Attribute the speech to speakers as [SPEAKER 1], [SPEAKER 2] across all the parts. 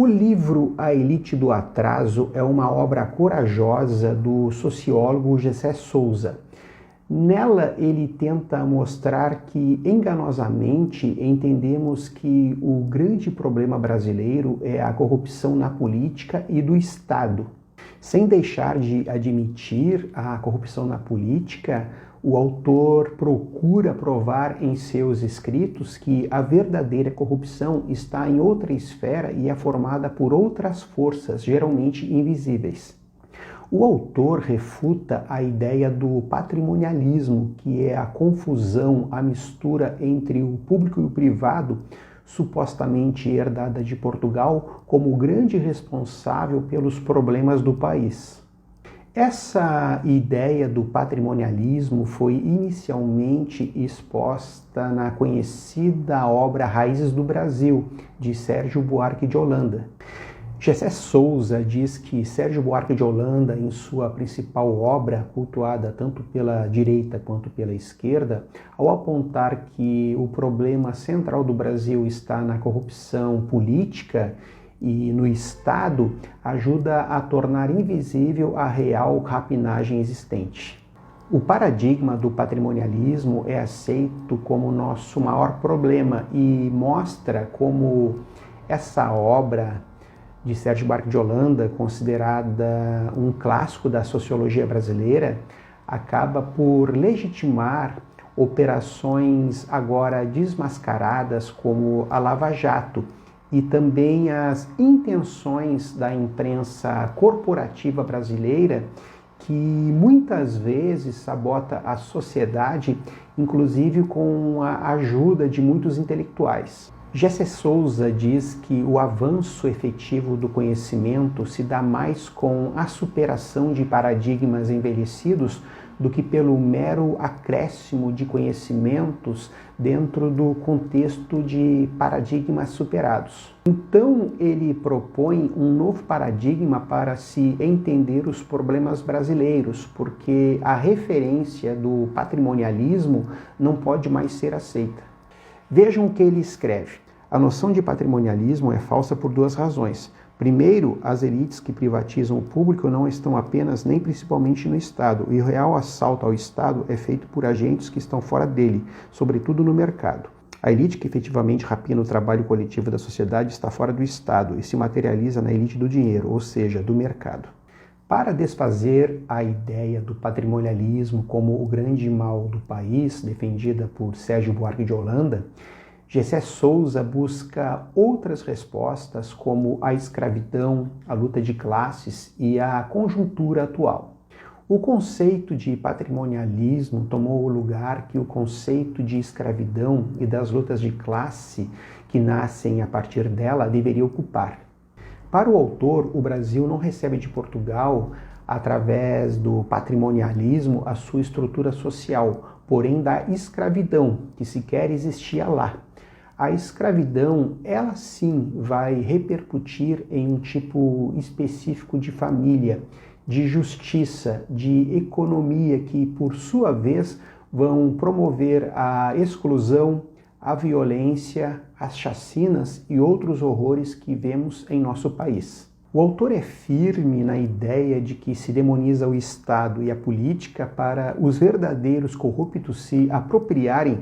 [SPEAKER 1] O livro A Elite do Atraso é uma obra corajosa do sociólogo Gessé Souza. Nela, ele tenta mostrar que, enganosamente, entendemos que o grande problema brasileiro é a corrupção na política e do Estado. Sem deixar de admitir a corrupção na política, o autor procura provar em seus escritos que a verdadeira corrupção está em outra esfera e é formada por outras forças, geralmente invisíveis. O autor refuta a ideia do patrimonialismo, que é a confusão, a mistura entre o público e o privado, supostamente herdada de Portugal, como grande responsável pelos problemas do país. Essa ideia do patrimonialismo foi inicialmente exposta na conhecida obra Raízes do Brasil, de Sérgio Buarque de Holanda. Gessé Souza diz que Sérgio Buarque de Holanda, em sua principal obra, cultuada tanto pela direita quanto pela esquerda, ao apontar que o problema central do Brasil está na corrupção política e no Estado, ajuda a tornar invisível a real rapinagem existente. O paradigma do patrimonialismo é aceito como nosso maior problema e mostra como essa obra de Sérgio Buarque de Holanda, considerada um clássico da sociologia brasileira, acaba por legitimar operações agora desmascaradas como a Lava Jato, e também as intenções da imprensa corporativa brasileira, que muitas vezes sabota a sociedade, inclusive com a ajuda de muitos intelectuais. Gessé Souza diz que o avanço efetivo do conhecimento se dá mais com a superação de paradigmas envelhecidos do que pelo mero acréscimo de conhecimentos dentro do contexto de paradigmas superados. Então, ele propõe um novo paradigma para se entender os problemas brasileiros, porque a referência do patrimonialismo não pode mais ser aceita. Vejam o que ele escreve. A noção de patrimonialismo é falsa por duas razões. Primeiro, as elites que privatizam o público não estão apenas nem principalmente no Estado, e o real assalto ao Estado é feito por agentes que estão fora dele, sobretudo no mercado. A elite que efetivamente rapina o trabalho coletivo da sociedade está fora do Estado e se materializa na elite do dinheiro, ou seja, do mercado. Para desfazer a ideia do patrimonialismo como o grande mal do país, defendida por Sérgio Buarque de Holanda, Gessé Souza busca outras respostas como a escravidão, a luta de classes e a conjuntura atual. O conceito de patrimonialismo tomou o lugar que o conceito de escravidão e das lutas de classe que nascem a partir dela deveria ocupar. Para o autor, o Brasil não recebe de Portugal, através do patrimonialismo, a sua estrutura social, porém da escravidão, que sequer existia lá. A escravidão, ela sim vai repercutir em um tipo específico de família, de justiça, de economia, que por sua vez vão promover a exclusão, a violência, as chacinas e outros horrores que vemos em nosso país. O autor é firme na ideia de que se demoniza o Estado e a política para os verdadeiros corruptos se apropriarem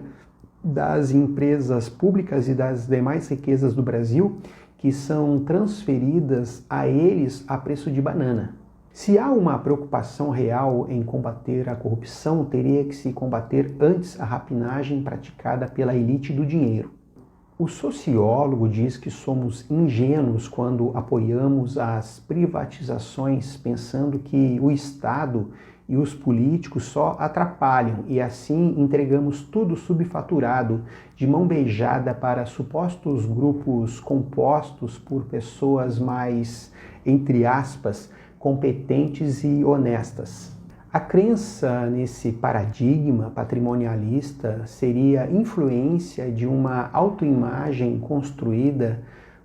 [SPEAKER 1] das empresas públicas e das demais riquezas do Brasil, que são transferidas a eles a preço de banana. Se há uma preocupação real em combater a corrupção, teria que se combater antes a rapinagem praticada pela elite do dinheiro. O sociólogo diz que somos ingênuos quando apoiamos as privatizações pensando que o Estado e os políticos só atrapalham e assim entregamos tudo subfaturado, de mão beijada para supostos grupos compostos por pessoas mais, entre aspas, competentes e honestas. A crença nesse paradigma patrimonialista seria influência de uma autoimagem construída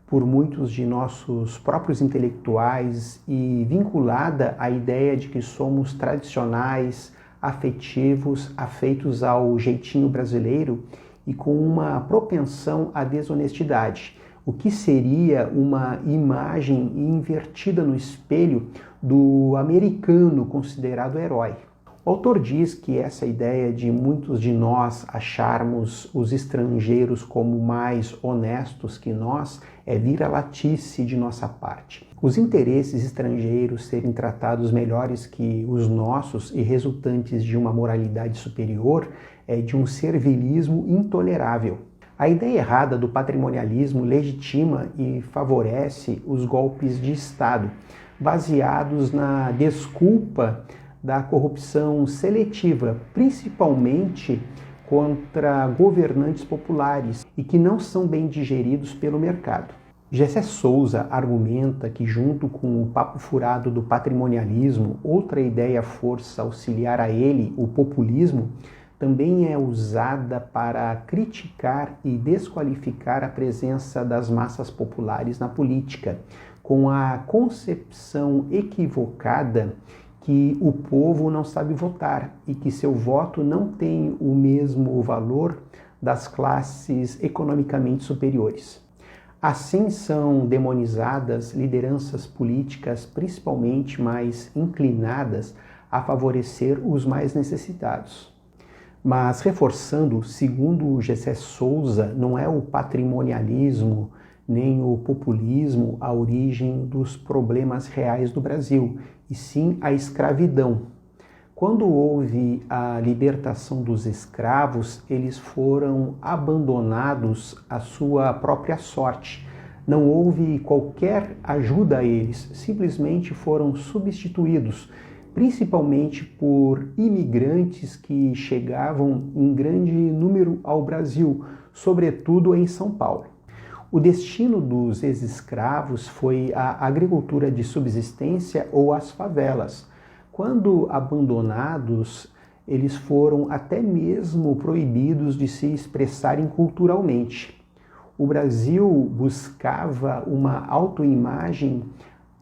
[SPEAKER 1] por muitos de nossos próprios intelectuais e vinculada à ideia de que somos tradicionais, afetivos, afeitos ao jeitinho brasileiro e com uma propensão à desonestidade, o que seria uma imagem invertida no espelho do americano considerado herói. O autor diz que essa ideia de muitos de nós acharmos os estrangeiros como mais honestos que nós é vira-latice de nossa parte. Os interesses estrangeiros serem tratados melhores que os nossos e resultantes de uma moralidade superior é de um servilismo intolerável. A ideia errada do patrimonialismo legitima e favorece os golpes de Estado, baseados na desculpa da corrupção seletiva, principalmente contra governantes populares e que não são bem digeridos pelo mercado. Gessé Souza argumenta que, junto com o papo furado do patrimonialismo, outra ideia força auxiliar a ele, o populismo, também é usada para criticar e desqualificar a presença das massas populares na política, com a concepção equivocada que o povo não sabe votar e que seu voto não tem o mesmo valor das classes economicamente superiores. Assim são demonizadas lideranças políticas principalmente mais inclinadas a favorecer os mais necessitados. Mas reforçando, segundo Gessé Souza, não é o patrimonialismo nem o populismo a origem dos problemas reais do Brasil, e sim a escravidão. Quando houve a libertação dos escravos, eles foram abandonados à sua própria sorte. Não houve qualquer ajuda a eles, simplesmente foram substituídos, principalmente por imigrantes que chegavam em grande número ao Brasil, sobretudo em São Paulo. O destino dos ex-escravos foi a agricultura de subsistência ou as favelas. Quando abandonados, eles foram até mesmo proibidos de se expressarem culturalmente. O Brasil buscava uma autoimagem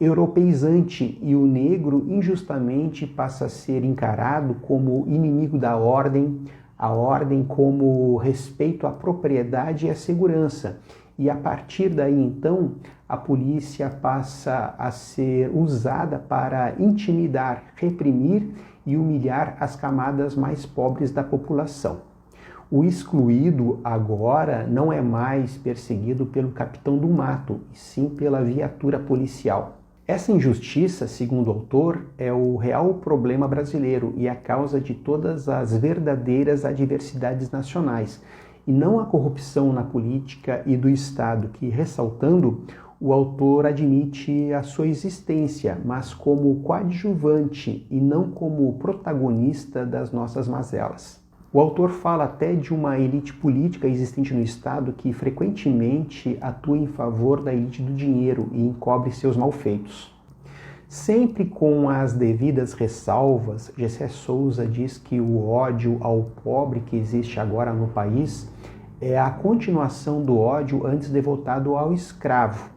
[SPEAKER 1] europeizante e o negro injustamente passa a ser encarado como inimigo da ordem, a ordem como respeito à propriedade e à segurança. E a partir daí, então, a polícia passa a ser usada para intimidar, reprimir e humilhar as camadas mais pobres da população. O excluído agora não é mais perseguido pelo capitão do mato, e sim pela viatura policial. Essa injustiça, segundo o autor, é o real problema brasileiro e a causa de todas as verdadeiras adversidades nacionais, e não a corrupção na política e do Estado, que, ressaltando, o autor admite a sua existência, mas como coadjuvante e não como protagonista das nossas mazelas. O autor fala até de uma elite política existente no Estado que frequentemente atua em favor da elite do dinheiro e encobre seus malfeitos. Sempre com as devidas ressalvas, Gessé Souza diz que o ódio ao pobre que existe agora no país é a continuação do ódio antes devotado ao escravo.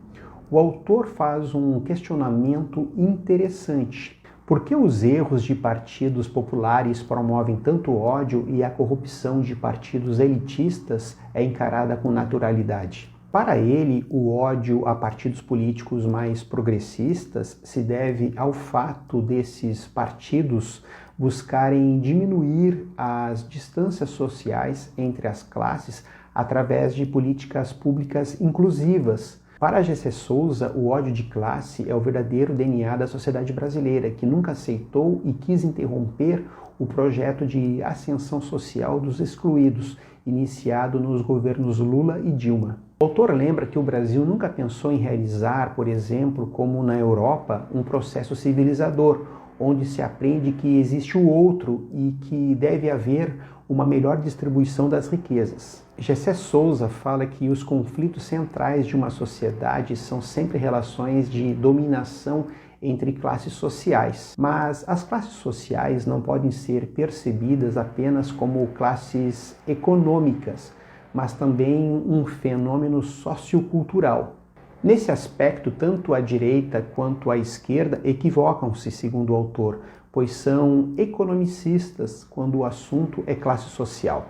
[SPEAKER 1] O autor faz um questionamento interessante. Por que os erros de partidos populares promovem tanto ódio e a corrupção de partidos elitistas é encarada com naturalidade? Para ele, o ódio a partidos políticos mais progressistas se deve ao fato desses partidos buscarem diminuir as distâncias sociais entre as classes através de políticas públicas inclusivas. Para Gessé Souza, o ódio de classe é o verdadeiro DNA da sociedade brasileira, que nunca aceitou e quis interromper o projeto de ascensão social dos excluídos, iniciado nos governos Lula e Dilma. O autor lembra que o Brasil nunca pensou em realizar, por exemplo, como na Europa, um processo civilizador, onde se aprende que existe o outro e que deve haver uma melhor distribuição das riquezas. Gessé Souza fala que os conflitos centrais de uma sociedade são sempre relações de dominação entre classes sociais, mas as classes sociais não podem ser percebidas apenas como classes econômicas, mas também um fenômeno sociocultural. Nesse aspecto, tanto a direita quanto a esquerda equivocam-se, segundo o autor, pois são economicistas quando o assunto é classe social.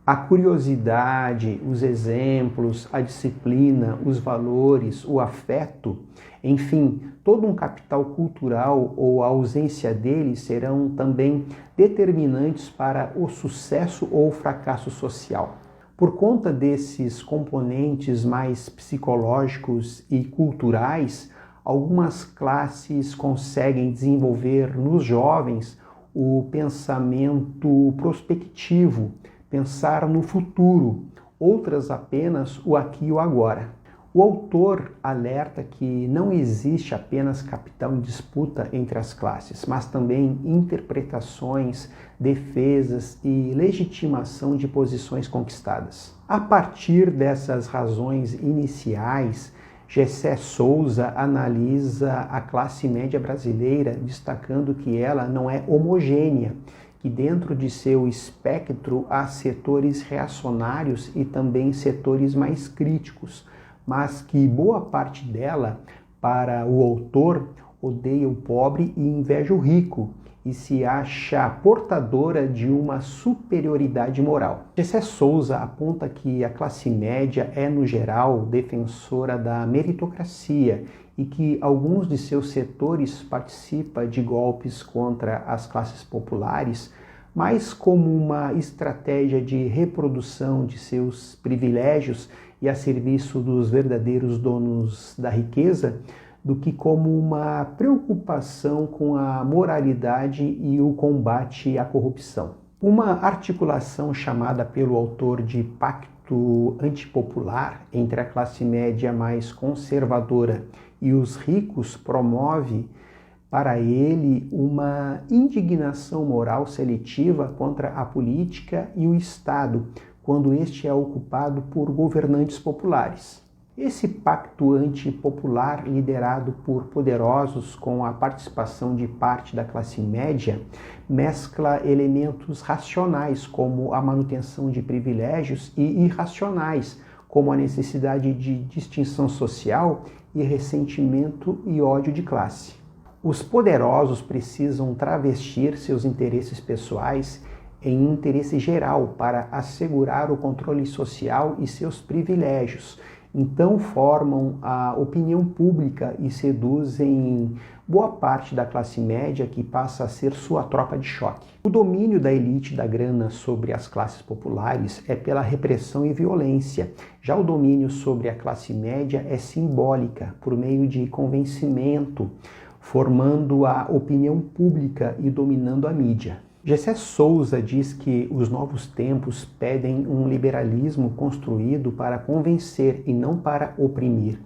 [SPEAKER 1] A curiosidade, os exemplos, a disciplina, os valores, o afeto, enfim, todo um capital cultural ou a ausência dele serão também determinantes para o sucesso ou fracasso social. Por conta desses componentes mais psicológicos e culturais, algumas classes conseguem desenvolver nos jovens o pensamento prospectivo, pensar no futuro, outras apenas o aqui e o agora. O autor alerta que não existe apenas capital em disputa entre as classes, mas também interpretações, defesas e legitimação de posições conquistadas. A partir dessas razões iniciais, Gessé Souza analisa a classe média brasileira, destacando que ela não é homogênea, que dentro de seu espectro há setores reacionários e também setores mais críticos, mas que boa parte dela, para o autor, odeia o pobre e inveja o rico e se acha portadora de uma superioridade moral. Gessé Souza aponta que a classe média é, no geral, defensora da meritocracia e que alguns de seus setores participam de golpes contra as classes populares, mais como uma estratégia de reprodução de seus privilégios e a serviço dos verdadeiros donos da riqueza, do que como uma preocupação com a moralidade e o combate à corrupção. Uma articulação chamada pelo autor de pacto antipopular entre a classe média mais conservadora e os ricos promove para ele uma indignação moral seletiva contra a política e o Estado, quando este é ocupado por governantes populares. Esse pacto antipopular, liderado por poderosos com a participação de parte da classe média, mescla elementos racionais, como a manutenção de privilégios, e irracionais, como a necessidade de distinção social e ressentimento e ódio de classe. Os poderosos precisam travestir seus interesses pessoais em interesse geral para assegurar o controle social e seus privilégios. Então formam a opinião pública e seduzem boa parte da classe média, que passa a ser sua tropa de choque. O domínio da elite da grana sobre as classes populares é pela repressão e violência. Já o domínio sobre a classe média é simbólica, por meio de convencimento, formando a opinião pública e dominando a mídia. Gessé Souza diz que os novos tempos pedem um liberalismo construído para convencer e não para oprimir.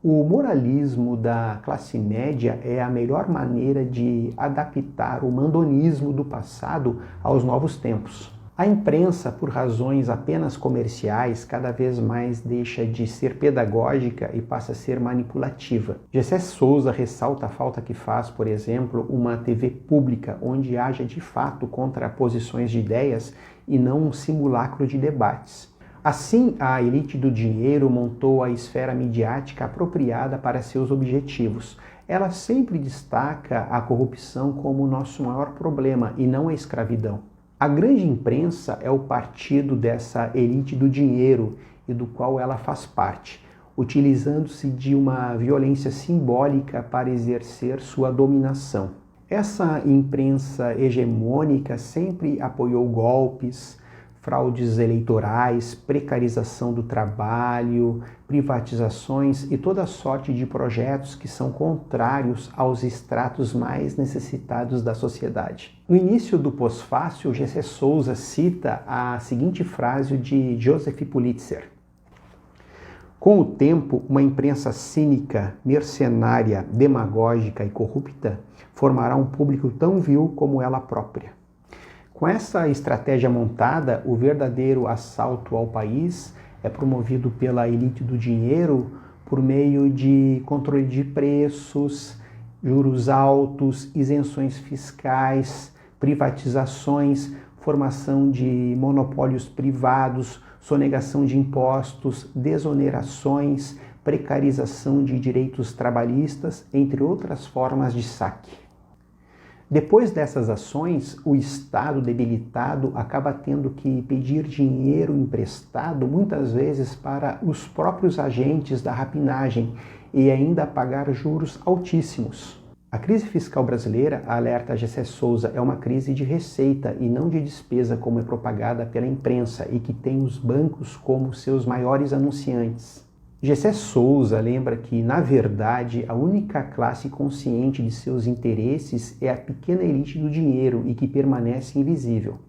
[SPEAKER 1] O moralismo da classe média é a melhor maneira de adaptar o mandonismo do passado aos novos tempos. A imprensa, por razões apenas comerciais, cada vez mais deixa de ser pedagógica e passa a ser manipulativa. Gessé Souza ressalta a falta que faz, por exemplo, uma TV pública onde haja de fato contraposições de ideias e não um simulacro de debates. Assim, a elite do dinheiro montou a esfera midiática apropriada para seus objetivos. Ela sempre destaca a corrupção como o nosso maior problema e não a escravidão. A grande imprensa é o partido dessa elite do dinheiro e do qual ela faz parte, utilizando-se de uma violência simbólica para exercer sua dominação. Essa imprensa hegemônica sempre apoiou golpes, fraudes eleitorais, precarização do trabalho, privatizações e toda sorte de projetos que são contrários aos estratos mais necessitados da sociedade. No início do pós-fácil, Gessé Souza cita a seguinte frase de Joseph Pulitzer: "Com o tempo, uma imprensa cínica, mercenária, demagógica e corrupta formará um público tão vil como ela própria." Com essa estratégia montada, o verdadeiro assalto ao país é promovido pela elite do dinheiro por meio de controle de preços, juros altos, isenções fiscais, privatizações, formação de monopólios privados, sonegação de impostos, desonerações, precarização de direitos trabalhistas, entre outras formas de saque. Depois dessas ações, o Estado debilitado acaba tendo que pedir dinheiro emprestado, muitas vezes para os próprios agentes da rapinagem, e ainda pagar juros altíssimos. A crise fiscal brasileira, alerta Gessé Souza, é uma crise de receita e não de despesa, como é propagada pela imprensa e que tem os bancos como seus maiores anunciantes. Gessé Souza lembra que, na verdade, a única classe consciente de seus interesses é a pequena elite do dinheiro e que permanece invisível.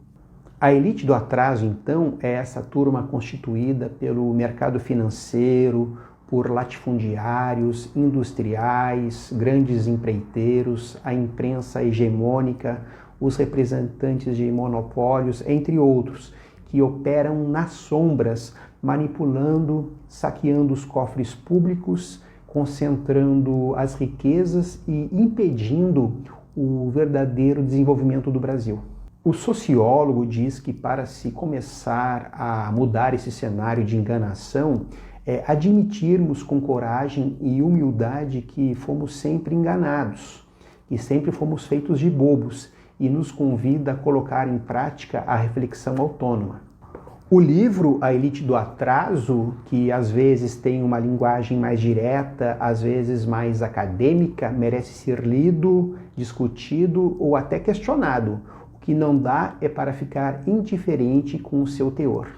[SPEAKER 1] A elite do atraso, então, é essa turma constituída pelo mercado financeiro, por latifundiários, industriais, grandes empreiteiros, a imprensa hegemônica, os representantes de monopólios, entre outros, que operam nas sombras, manipulando, saqueando os cofres públicos, concentrando as riquezas e impedindo o verdadeiro desenvolvimento do Brasil. O sociólogo diz que para se começar a mudar esse cenário de enganação, é admitirmos com coragem e humildade que fomos sempre enganados, que sempre fomos feitos de bobos, e nos convida a colocar em prática a reflexão autônoma. O livro A Elite do Atraso, que às vezes tem uma linguagem mais direta, às vezes mais acadêmica, merece ser lido, discutido ou até questionado. O que não dá é para ficar indiferente com o seu teor.